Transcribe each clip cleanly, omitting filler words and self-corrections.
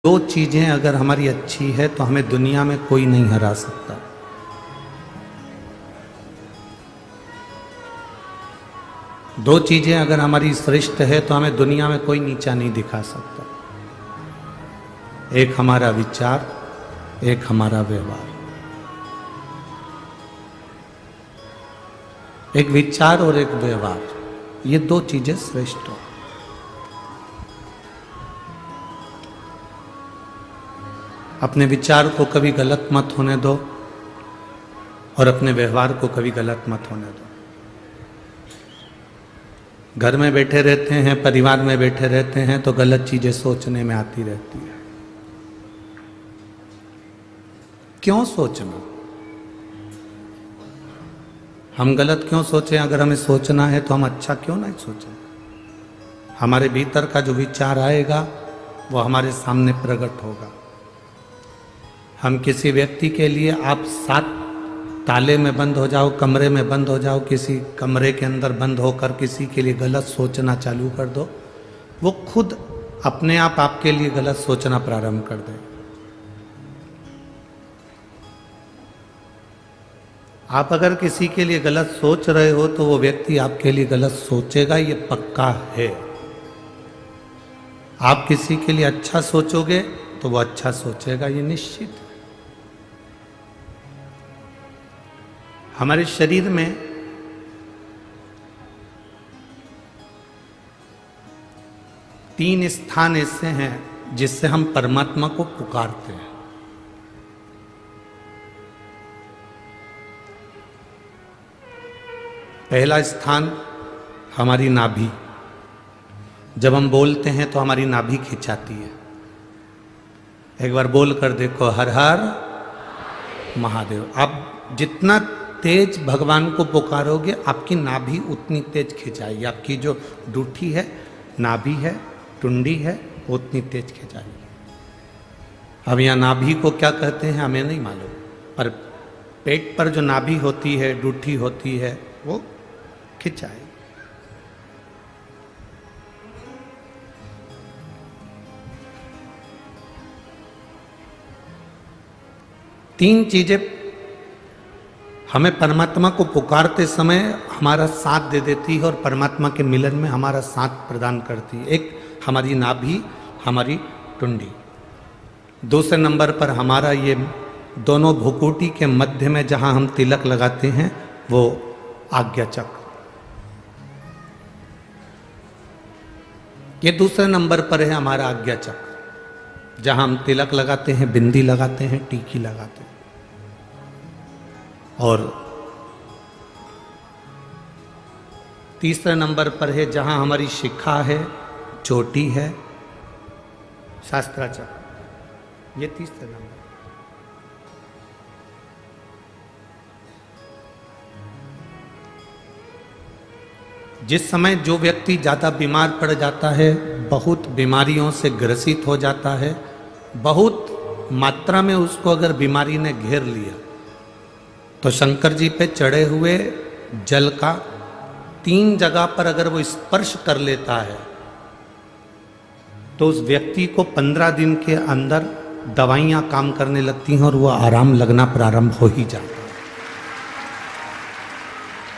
दो चीजें अगर हमारी अच्छी है तो हमें दुनिया में कोई नहीं हरा सकता। दो चीजें अगर हमारी श्रेष्ठ है तो हमें दुनिया में कोई नीचा नहीं दिखा सकता। एक हमारा विचार, एक हमारा व्यवहार। एक विचार और एक व्यवहार, ये दो चीजें श्रेष्ठ हो। अपने विचार को कभी गलत मत होने दो और अपने व्यवहार को कभी गलत मत होने दो। घर में बैठे रहते हैं, परिवार में बैठे रहते हैं तो गलत चीजें सोचने में आती रहती है। क्यों सोचना? हम गलत क्यों सोचें? अगर हमें सोचना है तो हम अच्छा क्यों नहीं सोचें? हमारे भीतर का जो विचार आएगा वो हमारे सामने प्रकट होगा। हम किसी व्यक्ति के लिए, आप 7 ताले में बंद हो जाओ, कमरे में बंद हो जाओ, किसी कमरे के अंदर बंद होकर किसी के लिए गलत सोचना चालू कर दो, वो खुद अपने आप आपके लिए गलत सोचना प्रारंभ कर दे। आप अगर किसी के लिए गलत सोच रहे हो तो वो व्यक्ति आपके लिए गलत सोचेगा, ये पक्का है। आप किसी के लिए अच्छा सोचोगे तो वो अच्छा सोचेगा, ये निश्चित है। हमारे शरीर में तीन स्थान ऐसे हैं जिससे हम परमात्मा को पुकारते हैं। पहला स्थान हमारी नाभि। जब हम बोलते हैं तो हमारी नाभि खिंचाती है। एक बार बोल कर देखो, हर हर महादेव। आप जितना तेज भगवान को पुकारोगे आपकी नाभि उतनी तेज खिंचाएगी। आपकी जो डूठी है, नाभि है, टुंडी है, उतनी तेज खिंचाएगी। अब यहाँ नाभि को क्या कहते हैं हमें नहीं मालूम, पर पेट पर जो नाभि होती है, डूठी होती है, वो खिंचाएगी। तीन चीजें हमें परमात्मा को पुकारते समय हमारा साथ दे देती है और परमात्मा के मिलन में हमारा साथ प्रदान करती है। एक हमारी नाभि, हमारी टुंडी। दूसरे नंबर पर हमारा ये दोनों भुकुटी के मध्य में जहां हम तिलक लगाते हैं वो आज्ञा चक्र। ये दूसरे नंबर पर है हमारा आज्ञा चक्र, जहां हम तिलक लगाते हैं, बिंदी लगाते हैं, टीकी लगाते हैं। और तीसरे नंबर पर है जहां हमारी शिखा है, चोटी है, शास्त्राचक्र। ये तीसरे नंबर। जिस समय जो व्यक्ति ज़्यादा बीमार पड़ जाता है, बहुत बीमारियों से ग्रसित हो जाता है, बहुत मात्रा में उसको अगर बीमारी ने घेर लिया, तो शंकर जी पे चढ़े हुए जल का 3 जगह पर अगर वो स्पर्श कर लेता है तो उस व्यक्ति को 15 दिन के अंदर दवाइयां काम करने लगती हैं और वो आराम लगना प्रारंभ हो ही जाता है।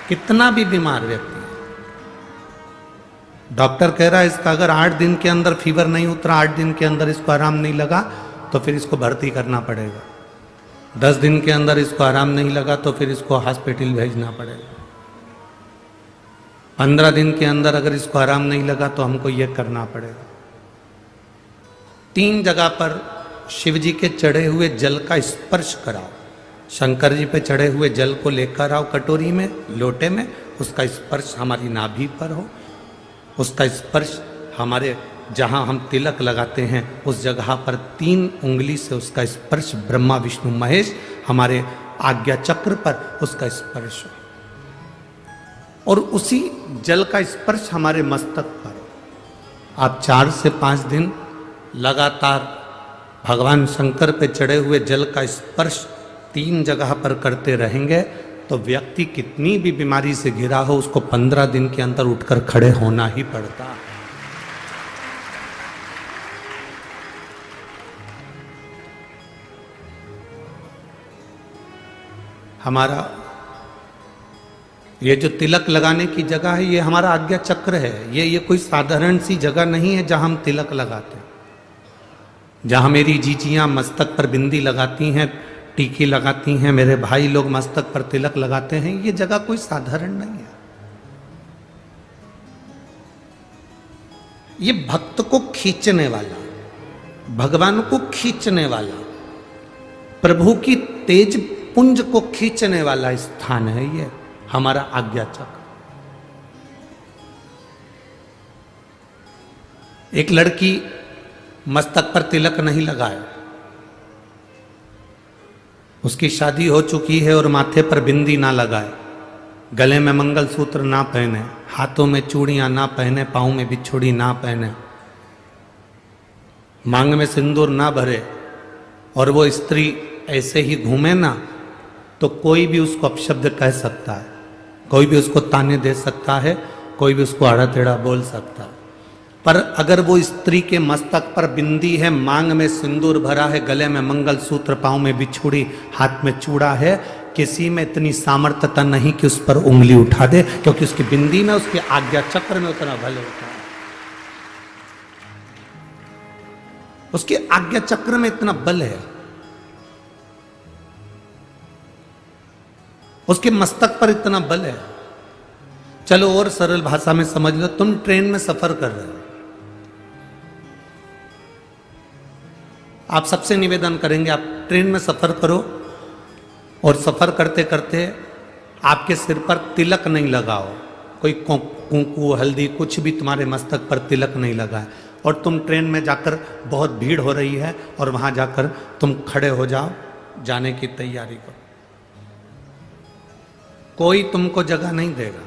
कितना भी बीमार व्यक्ति, डॉक्टर कह रहा है इसका अगर 8 दिन के अंदर फीवर नहीं उतरा, 8 दिन के अंदर इसको आराम नहीं लगा तो फिर इसको भर्ती करना पड़ेगा। 10 दिन के अंदर इसको आराम नहीं लगा तो फिर इसको हॉस्पिटल भेजना पड़ेगा। 15 दिन के अंदर अगर इसको आराम नहीं लगा तो हमको ये करना पड़ेगा। 3 जगह पर शिव जी के चढ़े हुए जल का स्पर्श कराओ। शंकर जी पे चढ़े हुए जल को लेकर आओ कटोरी में, लोटे में, उसका स्पर्श हमारी नाभि पर हो, उसका स्पर्श हमारे जहां हम तिलक लगाते हैं उस जगह पर 3 उंगली से उसका स्पर्श, ब्रह्मा विष्णु महेश हमारे आज्ञा चक्र पर उसका स्पर्श हो, और उसी जल का स्पर्श हमारे मस्तक पर हो। आप 4 से 5 दिन लगातार भगवान शंकर पे चढ़े हुए जल का स्पर्श 3 जगह पर करते रहेंगे तो व्यक्ति कितनी भी बीमारी से घिरा हो उसको 15 दिन के अंदर उठकर खड़े होना ही पड़ता है। हमारा ये जो तिलक लगाने की जगह है, ये हमारा आज्ञा चक्र है। ये कोई साधारण सी जगह नहीं है जहां हम तिलक लगाते हैं। जहां मेरी जीजियां मस्तक पर बिंदी लगाती हैं, टीकी लगाती हैं, मेरे भाई लोग मस्तक पर तिलक लगाते हैं, ये जगह कोई साधारण नहीं है। ये भक्त को खींचने वाला, भगवान को खींचने वाला, प्रभु की तेज पुंज को खींचने वाला स्थान है ये हमारा आज्ञा चक्र। एक लड़की मस्तक पर तिलक नहीं लगाए, उसकी शादी हो चुकी है और माथे पर बिंदी ना लगाए, गले में मंगलसूत्र ना पहने, हाथों में चूड़ियां ना पहने, पाँव में बिछुड़ी ना पहने, मांग में सिंदूर ना भरे, और वो स्त्री ऐसे ही घूमे ना, तो कोई भी उसको अपशब्द कह सकता है, कोई भी उसको ताने दे सकता है, कोई भी उसको आड़ा टेढ़ा बोल सकता है। पर अगर वो स्त्री के मस्तक पर बिंदी है, मांग में सिंदूर भरा है, गले में मंगलसूत्र, पाँव में बिछुड़ी, हाथ में चूड़ा है, किसी में इतनी सामर्थ्यता नहीं कि उस पर उंगली उठा दे, क्योंकि उसकी बिंदी में, उसके आज्ञा चक्र में उतना बल होता है, उसके आज्ञा चक्र में इतना बल है, उसके मस्तक पर इतना बल है। चलो और सरल भाषा में समझ लो, तुम ट्रेन में सफर कर रहे हो, आप सबसे निवेदन करेंगे आप ट्रेन में सफर करो और सफर करते करते आपके सिर पर तिलक नहीं लगाओ, कोई कुंकू हल्दी कुछ भी तुम्हारे मस्तक पर तिलक नहीं लगा है, और तुम ट्रेन में जाकर बहुत भीड़ हो रही है और वहां जाकर तुम खड़े हो जाओ, जाने की तैयारी करो, कोई तुमको जगह नहीं देगा।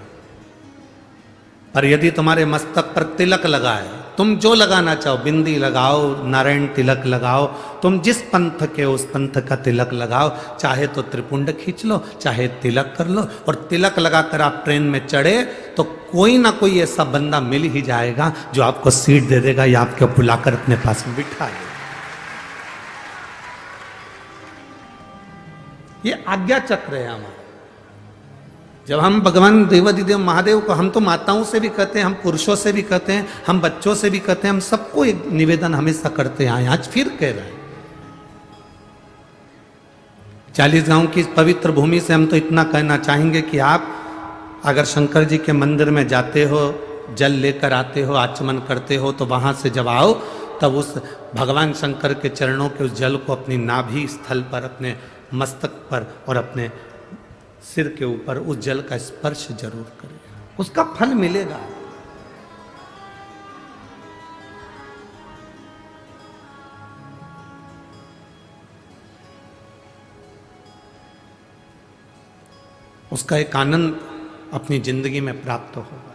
पर यदि तुम्हारे मस्तक पर तिलक लगा है, तुम जो लगाना चाहो, बिंदी लगाओ, नारायण तिलक लगाओ, तुम जिस पंथ के उस पंथ का तिलक लगाओ, चाहे तो त्रिपुंड खींच लो, चाहे तिलक कर लो, और तिलक लगाकर आप ट्रेन में चढ़े तो कोई ना कोई ऐसा बंदा मिल ही जाएगा जो आपको सीट दे देगा या आपको बुलाकर अपने पास में बिठा लेगा। ये आज्ञा चक्र है हमारा। जब हम भगवान देवाधिदेव महादेव को, हम तो माताओं से भी कहते हैं, हम पुरुषों से भी कहते हैं, हम बच्चों से भी कहते हैं, हम सबको एक निवेदन हमेशा करते आए, आज फिर कह रहे हैं। 40 गांव की पवित्र भूमि से हम तो इतना कहना चाहेंगे कि आप अगर शंकर जी के मंदिर में जाते हो, जल लेकर आते हो, आचमन करते हो, तो वहां से जब आओ तब उस भगवान शंकर के चरणों के उस जल को अपनी नाभि स्थल पर, अपने मस्तक पर और अपने सिर के ऊपर उस जल का स्पर्श जरूर करें, उसका फल मिलेगा। उसका एक आनंद अपनी जिंदगी में प्राप्त होगा।